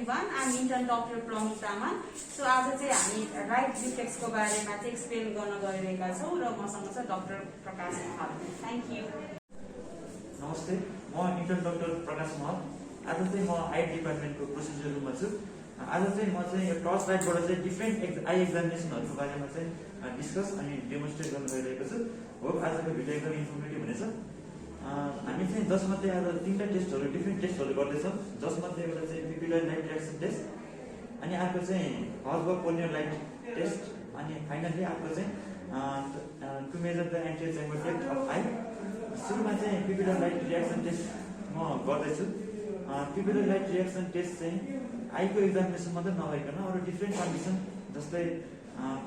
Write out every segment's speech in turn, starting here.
everyone. I'm intern Dr. Promi Taman. So आज चाहिँ हामी राइट रिफ्लेक्सको बारेमा चाहिँ एक्सप्लेन गर्न गइरहेका छौँ र मसँग छ doctor Prakash Mahal. Thank you. नमस्ते, म इन्टर्न डाक्टर प्रकाश महल. आज चाहिँ म आई डिपार्टमेन्टको प्रोसिजर रुममा छु. आज चाहिँ म चाहिँ यो टर्च लाइटबाट चाहिँ डिफ्रेन्ट आई एक्जामिनेसनहरूको बारेमा चाहिँ डिस्कस अनि डेमोन्स्ट्रेट गर्न गइरहेको छु. होप आजको भिडियो एकदम इन्फर्मेटिभ हुनेछ. हामी चाहिँ जसमध्ये आज तीनवटा टेस्टहरू डिफ्रेन्ट टेस्टहरू गर्दैछौँ. जसमध्ये एउटा चाहिँ पिपिलर लाइट रिएक्सन टेस्ट, अनि अर्को चाहिँ हर्बर्ग पोलियर लाइट टेस्ट, अनि फाइनली अर्को चाहिँ to measure the anterior chamber depth of eye. सुरुमा चाहिँ पिपिलर लाइट रिएक्सन टेस्ट म गर्दैछु. पिपिलर लाइट रिएक्सन टेस्ट चाहिँ आईको एक्जामिनेसन मात्रै नभइकन अरू डिफ्रेन्ट कन्डिसन जस्तै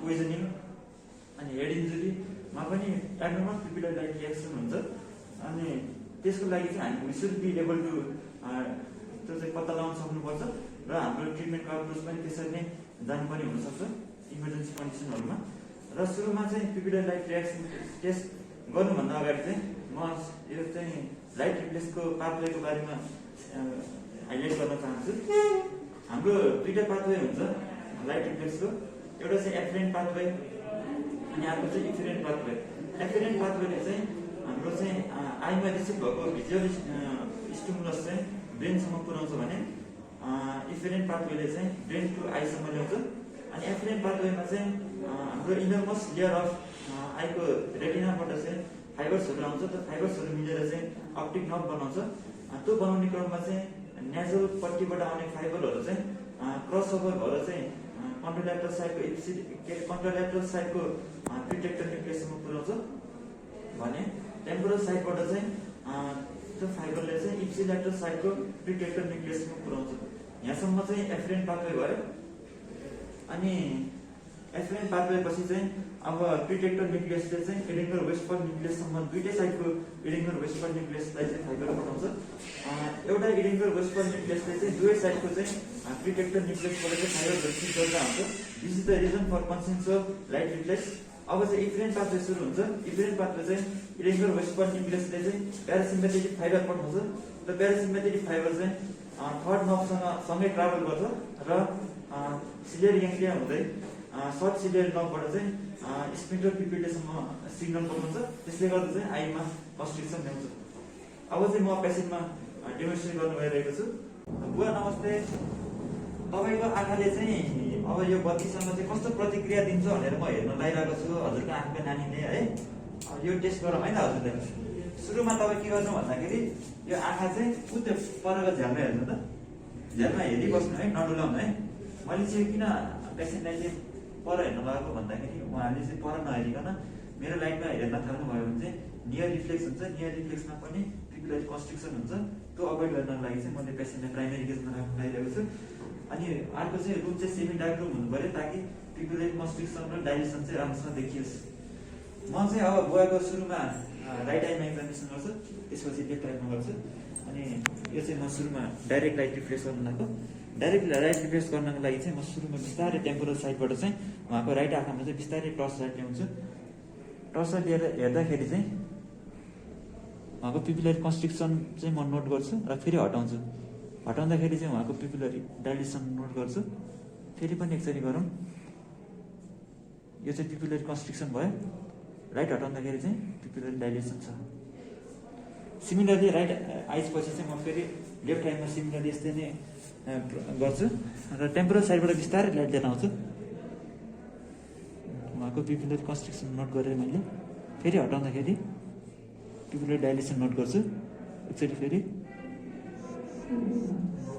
पोइजनिङ अनि हेड इन्जुरीमा पनि एब्नर्मल पिपिलर लाइट रिएक्सन हुन्छ. अनि त्यसको लागि चाहिँ हामी we should be able to त्यो चाहिँ पत्ता लगाउन सक्नुपर्छ र हाम्रो ट्रिटमेन्टको अप्रोच पनि त्यसरी नै जानुपर्ने हुनसक्छ इमर्जेन्सी कन्डिसनहरूमा. र सुरुमा चाहिँ पिपिलर लाइट रिएक्सन टेस्ट गर्नुभन्दा अगाडि चाहिँ म यो चाहिँ लाइट रिफ्लेक्सको पाथवेको बारेमा हाइलाइट गर्न चाहन्छु. हाम्रो दुईवटा पाथवे हुन्छ लाइट रिफ्लेक्सको. एउटा चाहिँ एफरेन्ट पाथवे अनि अर्को चाहिँ इफेरेन्ट पाथवे. एफरेन्ट पाथवेले चाहिँ हाम्रो चाहिँ आईमा रिसिभ भएको भिजुअल स्टिमुलस चाहिँ ब्रेनसम्म पुर्याउँछ भने इफेरेन्ट पाथवेले चाहिँ ब्रेन टु आईसम्म ल्याउँछ. अनि एफरेन्ट पाथवेमा चाहिँ हाम्रो इनरमोस्ट लेयर अफ आईको रेटिनाबाट चाहिँ फाइबर्सहरू आउँछ. त्यो फाइबर्सहरू मिलेर चाहिँ अप्टिक नर्भ बनाउँछ. त्यो बनाउने क्रममा चाहिँ नेजल पट्टिबाट आउने फाइबरहरू चाहिँ क्रस ओभर भएर चाहिँ कन्ट्रोल्याटरल साइडको कन्ट्रोल्याटरल साइडको प्रिटेक्टर न्युक्लियससम्म पुर्याउँछ भने टेम्पोरल साइडबाट चाहिँ त्यो फाइबरले चाहिँ इप्सिल्याटरल साइडको प्रिटेक्टर न्युक्लियसमा पुर्याउँछ. यहाँसम्म चाहिँ एफरेन्ट पाथवे भयो. अनि एफरेन्ट पाथवे पछि चाहिँ अब प्रिटेक्टर न्युक्लियसले चाहिँ इडेङ्गर वेस्टफल न्युक्लियससम्म दुईटै साइडको इडेङ्गर वेस्टफल न्युक्लियसलाई चाहिँ फाइबर पठाउँछ. एउटा इडेङ्गर वेस्टफल न्युक्लियसले चाहिँ दुवै साइडको चाहिँ प्रिटेक्टर न्युक्लियसबाट चाहिँ फाइबर रिसिभ गरेर आउँछ. This is the reason for consensual light reflex. अब चाहिँ इफेरेन्ट पाथवे सुरु हुन्छ. इफेरेन्ट पाथवे चाहिँ इडेङ्गर वेस्टफल न्युक्लियसले चाहिँ प्यारासिम्पेथेटिक फाइबर पठाउँछ. त्यो प्यारासिम्पेथेटिक फाइबर चाहिँ थर्ड नर्भसँग सँगै ट्राभल गर्छ र सिलियर ग्याङ्ग्लिया हुँदै सर्ट सिलियर नर्भबाट चाहिँ स्पिन्टर पिपिटेसम्म सिग्नल पठाउँछ. त्यसले गर्दा चाहिँ आईमा कन्स्ट्रिक्सन ल्याउँछ. अब चाहिँ म पेसेन्टमा डेमोन्स्ट्रेट गर्नु गइरहेको छु. बुवा नमस्ते. तपाईँको आँखाले चाहिँ अब यो बत्तीसँग चाहिँ कस्तो प्रतिक्रिया दिन्छ भनेर म हेर्न लागिरहेको छु. हजुरको आँखाको नानीले है यो टेस्ट गरौँ है त हजुरले. सुरुमा तपाईँ के गर्नु भन्दाखेरि यो आँखा चाहिँ त्यो परको झ्यालमा हेर्नु त. झ्यालमा हेरिबस्नु है, नडुलाउनु है. मैले चाहिँ किन पेसेन्टलाई चाहिँ पर हेर्न लगाएको भन्दाखेरि उहाँले चाहिँ पर नहेरिकन मेरो लाइटमा हेर्न थाल्नुभयो भने चाहिँ नियर रिफ्लेक्स हुन्छ. नियर रिफ्लेक्समा पनि पिपिलरी कन्स्ट्रिक्सन हुन्छ. त्यो अभोइड गर्नको लागि चाहिँ मैले पेसेन्टलाई प्राइमेरी केसमा राख्न लागिरहेको छु. अनि अर्को चाहिँ रुम चाहिँ सेमी डार्क रुम हुनु पऱ्यो ताकि पिपिलरी कन्स्ट्रिक्सन र डाइलेसन चाहिँ राम्रोसँग देखियोस्. म चाहिँ अब बुवाको सुरुमा राइट आइमा एक्जामिनेसन गर्छु, त्यसपछि लेफ्ट आइमा गर्छु. अनि यो चाहिँ म सुरुमा डाइरेक्ट लाइट रिफ्लेक्स गर्नु लाग्यो. डाइरेक्ट लाइट रिफ्लेक्स गर्नको लागि चाहिँ म सुरुमा बिस्तारै टेम्पोरल साइडबाट चाहिँ उहाँको राइट आँखामा चाहिँ बिस्तारै टर्च लाइट ल्याउँछु. टर्च लाइट लिएर हेर्दाखेरि चाहिँ उहाँको पिपिलरी कन्स्ट्रिक्सन चाहिँ म नोट गर्छु र फेरि हटाउँछु. हटाउँदाखेरि चाहिँ उहाँको पिपिलरी डाइलेसन नोट गर्छु. फेरि पनि एकचोटि गरौँ. यो चाहिँ पिपिलरी कन्स्ट्रिक्सन भयो. राइट हटाउँदाखेरि चाहिँ पिपिलरी डाइलेसन छ. सिमिलरली राइट आइज पछि चाहिँ म फेरि लेफ्ट आइमा सिमिलरली यस्तै नै गर्छु र टेम्पोरल साइडबाट बिस्तारै लाइट लिएर आउँछु. उहाँको पिपिलरी कन्स्ट्रिक्सन नोट गरेर मैले फेरि हटाउँदाखेरि पिपिलरी डाइलेसन नोट गर्छु. एकचोटि फेरि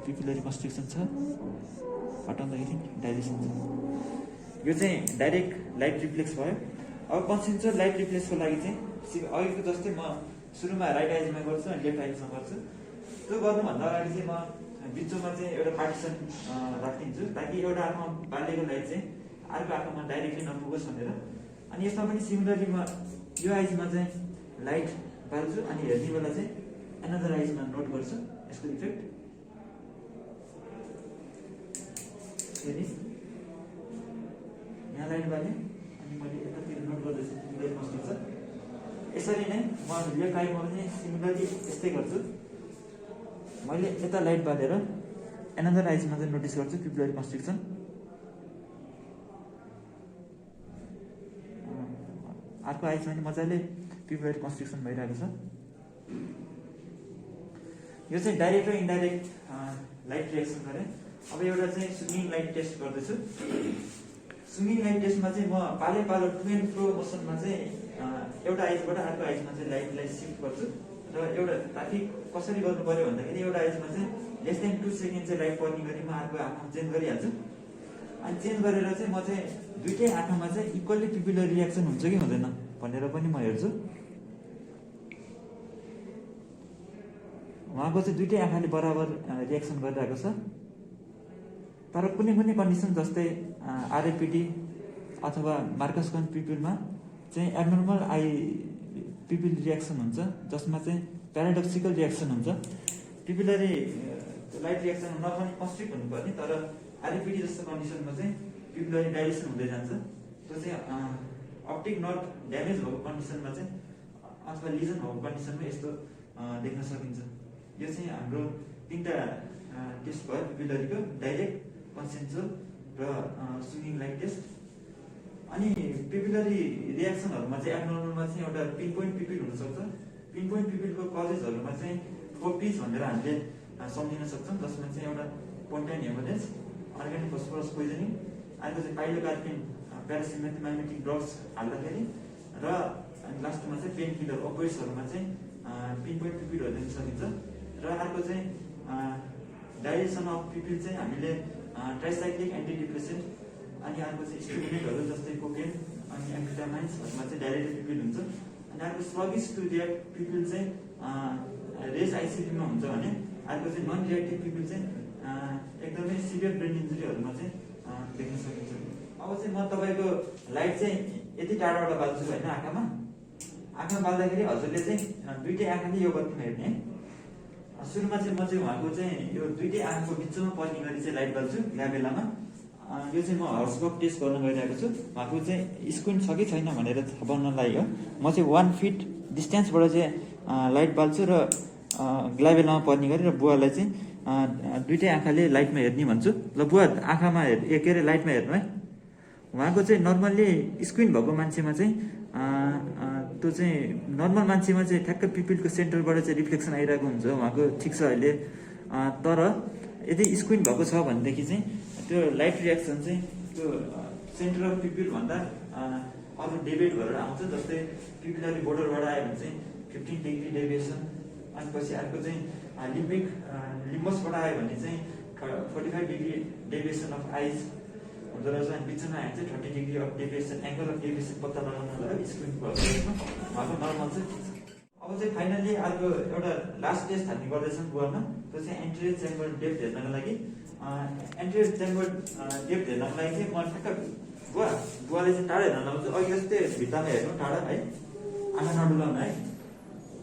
पिपिलरी कन्स्ट्रिक्सन छ, हटाउँदाखेरि डाइलेसन छ. यो चाहिँ डाइरेक्ट लाइट रिफ्लेक्स भयो. अब कन्सेन्ट्रेट लाइट रिफ्लेक्सको लागि चाहिँ अघिको जस्तै म सुरुमा राइट आइजमा गर्छु अनि लेफ्ट आइजमा गर्छु. त्यो गर्नुभन्दा अगाडि चाहिँ म बिचमा चाहिँ एउटा पार्टिसन राखिदिन्छु ताकि एउटा आँखामा बालेको लाइट चाहिँ अर्को आँखामा डाइरेक्टली नपुगोस् भनेर. अनि यसमा पनि सिमिलरली म यो आइजमा चाहिँ लाइट बाल्छु अनि हेर्ने बेला चाहिँ एनदर आइजमा नोट गर्छु यसको इफेक्ट. फेरि यहाँ लाइट बालेँ अनि मैले यतातिर नोट गर्दैछु पिपिलरी कन्स्ट्रिक्सन. यसरी नै म लेफ्ट आइमा पनि सिमिलरली यस्तै गर्छु. मैले यता लाइट बालेर एनदर आइजमा चाहिँ नोटिस गर्छु पिपुलरी कन्स्ट्रिक्सन। अर्को आइजमा नि मजाले पिपुलरी कन्स्ट्रिक्सन भइरहेको छ। यो चाहिँ डाइरेक्ट र इन्डाइरेक्ट लाइट रिएक्सन गरेँ। अब एउटा चाहिँ स्विङ्गिङ लाइट टेस्ट गर्दैछु। स्विङ्गिङ लाइट टेस्टमा चाहिँ म पालो टु एन्ड फ्रो मोसनमा चाहिँ एउटा आइजबाट अर्को आइजमा चाहिँ लाइटलाई सिफ्ट गर्छु र एउटा ताकि कसरी गर्नु पर्यो भन्दाखेरि एउटा आइजमा चाहिँ लेस देन 2 सेकेन्ड चाहिँ लाइट पर्ने गरी म अर्को आँखा चेन्ज गरिहाल्छु। अनि चेन्ज गरेर चाहिँ म चाहिँ दुइटै आँखामा चाहिँ इक्वल्ली पिपुलर रिएक्सन हुन्छ कि हुँदैन भनेर पनि म हेर्छु। उहाँको चाहिँ दुइटै आँखाले बराबर रिएक्सन गरिरहेको छ। तर कुनै कुनै कन्डिसन जस्तै आरएपिडी अथवा मार्कस कन पिपुलमा चाहिँ एब्नर्मल आई पिपुल रिएक्सन हुन्छ, जसमा चाहिँ प्याराडक्सिकल रिएक्सन हुन्छ। पिपुलरी लाइट रिएक्सन नर्मली कन्स्ट्रिक्ट हुनुपर्ने, तर आरएपिडी जस्तो कन्डिसनमा चाहिँ पिपुलरी डाइलेसन हुँदै जान्छ। त्यो चाहिँ अप्टिक नर्भ ड्यामेज भएको कन्डिसनमा चाहिँ अथवा लिजन भएको कन्डिसनमा यस्तो देख्न सकिन्छ। यो चाहिँ हाम्रो 3टा टेस्ट भयो पिपुलरीको, डाइरेक्ट, कन्सेन्सुअल र स्विङ्गिङ लाइट टेस्ट। अनि पिपुलरी रिएक्सनहरूमा चाहिँ एब्नर्मलमा चाहिँ एउटा पिन पोइन्ट पिपिल हुनसक्छ। पिन पोइन्ट पिपिलको कजेसहरूमा चाहिँ फोपिज भनेर हामीले सम्झिन सक्छौँ, जसमा चाहिँ एउटा pontine haemorrhage, organic phosphorus poisoning, अर्को चाहिँ पाइलोकार्पिन प्यारासिम्पेथोमाइमेटिक ड्रग्स हाल्दाखेरि, र लास्टमा चाहिँ पेन किलर ओपोइड्सहरूमा चाहिँ पिन पोइन्ट पिपिलहरू देख्न सकिन्छ। र अर्को चाहिँ डाइलेसन अफ पिपिल चाहिँ हामीले ट्राइसाइक्लिक एन्टिडिप्रेसेन्ट, अनि अर्को चाहिँ स्टिमुलेन्टहरू जस्तै कोकेन अनि एम्फिटामाइन्सहरूमा चाहिँ डाइरेक्ट पिपिल हुन्छ। अनि अर्को स्लगिस टु रिएक्ट पिपिल चाहिँ रेस आइसिपीमा हुन्छ भने, अर्को चाहिँ नन रिएक्टिभ पिपिल चाहिँ एकदमै सिभियर ब्रेन इन्जुरीहरूमा चाहिँ देख्न सकिन्छ। अब चाहिँ म तपाईँको लाइट चाहिँ यति टाढाबाट बाल्छु होइन, आँखामा बाल्दाखेरि हजुरले चाहिँ दुइटै आँखाले यो बत्तीमा हेर्ने है। सुरुमा चाहिँ म चाहिँ उहाँको चाहिँ यो दुइटै आँखाको बिचमा पर्ने गरी चाहिँ लाइट बाल्छु ल्याबेलामा। यो चाहिँ म हर्सकप टेस्ट गर्न गइरहेको छु। उहाँको चाहिँ स्क्रिन छ कि छैन भनेर थाहा पाउनलाई हो। म चाहिँ 1 फिट डिस्टेन्सबाट चाहिँ लाइट बाल्छु र ग्लाबेलामा पर्ने गरी, र बुवालाई चाहिँ दुइटै आँखाले लाइटमा हेर्ने भन्छु। ल बुवा आँखामा के अरे लाइटमा हेर्नु है। उहाँको चाहिँ नर्मल्ली स्क्रिन भएको मान्छेमा चाहिँ त्यो चाहिँ नर्मल मान्छेमा चाहिँ ठ्याक्क पिपिलको सेन्टरबाट चाहिँ रिफ्लेक्सन आइरहेको हुन्छ, उहाँको ठिक छ अहिले। तर यदि स्क्रिन भएको छ भनेदेखि चाहिँ त्यो लाइट रिएक्सन चाहिँ त्यो सेन्टर अफ पिपिल भन्दा अरू डेभिएट गरेर आउँछ। जस्तै पिपुलरी बोर्डरबाट आयो भने चाहिँ 15 डिग्री डेभिएसन, अनि पछि अर्को चाहिँ लिम्बसबाट आयो भने चाहिँ 45 डिग्री डेभिएसन अफ आइज हुँदो रहेछ। अनि बिचमा आयो चाहिँ 30 degree of deviation, angle of deviation पत्ता लगाउनलाई स्क्रिन उहाँको नर्मल चाहिँ ठिक छ। अब चाहिँ फाइनली अर्को एउटा लास्ट टेस्ट हामी गर्दैछौँ बुवामा, त्यो चाहिँ एन्टेरियर चेम्बर डेप्थ हेर्नको लागि। एन्टेरियर चेम्बर डेप्थ हेर्नको लागि चाहिँ म ठ्याक्क बुवाले चाहिँ टाढा हेर्न लाउँछु। अघि जस्तै भित्तामा हेर्नु टाढा है, आँखा नडुलाउनु है।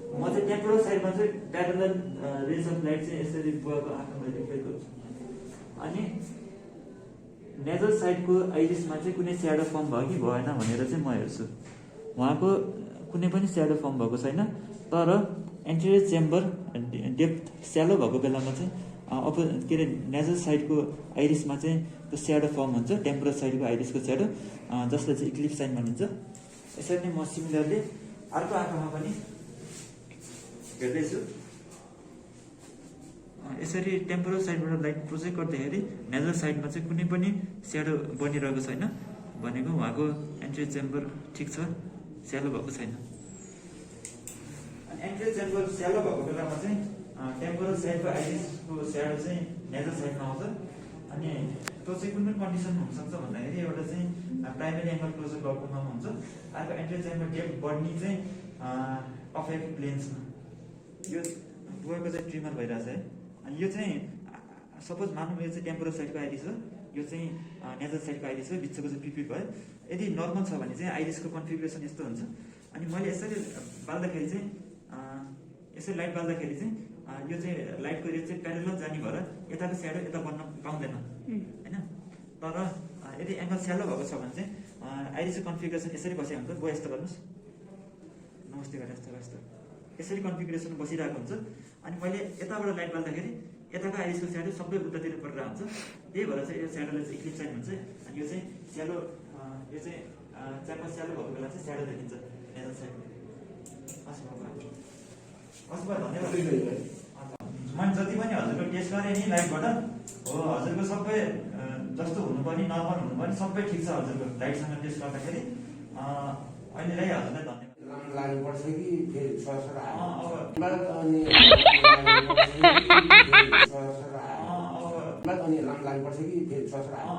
म चाहिँ टेम्पोरल साइडमा चाहिँ प्यारलल रेज अफ लाइट चाहिँ यसरी बुवाको आँखामा रिफ्लेक्ट गर्छु। अनि नेजल साइडको आइरिसमा चाहिँ कुनै स्याडो फर्म भयो कि भएन भनेर चाहिँ म हेर्छु। उहाँको कुनै पनि स्याडो फर्म भएको छैन, तर एन्टेरियर चेम्बर डेप्थ स्यालो भएको बेलामा चाहिँ के अरे नेजल साइडको आइरिसमा चाहिँ त्यो स्याडो फर्म हुन्छ, टेम्पोरल साइडको आइरिसको स्याडो, जसलाई चाहिँ इक्लिप्स साइन भनिन्छ। यसरी नै म सिमिलरली अर्को आँखामा पनि हेर्दैछु। यसरी टेम्पोरल साइडबाट लाइट प्रोजेक्ट गर्दाखेरि नेजल साइडमा चाहिँ कुनै पनि स्याडो बनिरहेको छैन, भनेको उहाँको एन्टेरियर चेम्बर ठिक छ, स्यालो भएको छैन। अनि एन्टेरियर चेम्बर स्यालो भएको बेलामा चाहिँ टेम्पोरल साइडको आइरिसको स्याडो चाहिँ नेजल साइडमा आउँछ। अनि त्यो चाहिँ कुन कुन कन्डिसनमा हुनसक्छ भन्दाखेरि एउटा चाहिँ प्राइमेरी एङ्गल क्लोजर ग्लाउकोमामा हुन्छ, अर्को एन्टेरियर चेम्बर डेप्थ बढ्ने चाहिँ अफेक्ट प्लेन्समा। यो बुवाको चाहिँ ट्रिमर भइरहेछ है। अनि यो चाहिँ सपोज मानौँ यो चाहिँ टेम्पोरल साइडको आइरिस हो, यो चाहिँ नेजल साइडको आइरिस हो, बिचको चाहिँ पिपी भयो। यदि नर्मल छ भने चाहिँ आइरिसको कन्फिगुरेसन यस्तो हुन्छ। अनि मैले यसरी बाल्दाखेरि चाहिँ यसरी लाइट बाल्दाखेरि चाहिँ यो चाहिँ लाइटको रेट चाहिँ प्यारलल जाने भएर यताको स्याडो यता बन्न पाउँदैन होइन। तर यदि एङ्गल स्यालो भएको छ भने चाहिँ आइरिसको कन्फिगुरेसन यसरी बसेको हुन्छ। बुवा यस्तो गर्नुहोस्, नमस्ते गरेर यस्तो यसरी कन्फिगुरेसन बसिरहेको हुन्छ। अनि मैले यताबाट लाइट बाल्दाखेरि यताको आइरिसको स्याडो सबै उतातिर परेर हुन्छ, त्यही भएर चाहिँ यो स्याडोलाई चाहिँ इक्लिप्स साइन भन्छ। अनि यो चाहिँ स्यालो, यो चाहिँ च्याम्बर स्यालो भएको बेला चाहिँ स्याडो देखिन्छ नेजल साइड। हस् भयो, धन्यवाद। मैले जति पनि हजुरको टेस्ट गरेँ नि लाइटबाट हो, हजुरको सबै जस्तो हुनुपर्ने नर्मल हुनुपर्ने सबै ठिक छ हजुरको लाइटसँग टेस्ट गर्दाखेरि। अहिलेलाई हजुरलाई धन्यवाद। लाग्नुपर्छ कि फेरि सरसर आयो अब अनि सरसर आयो अनि लाग्नुपर्छ कि फेरि सरसर आयो।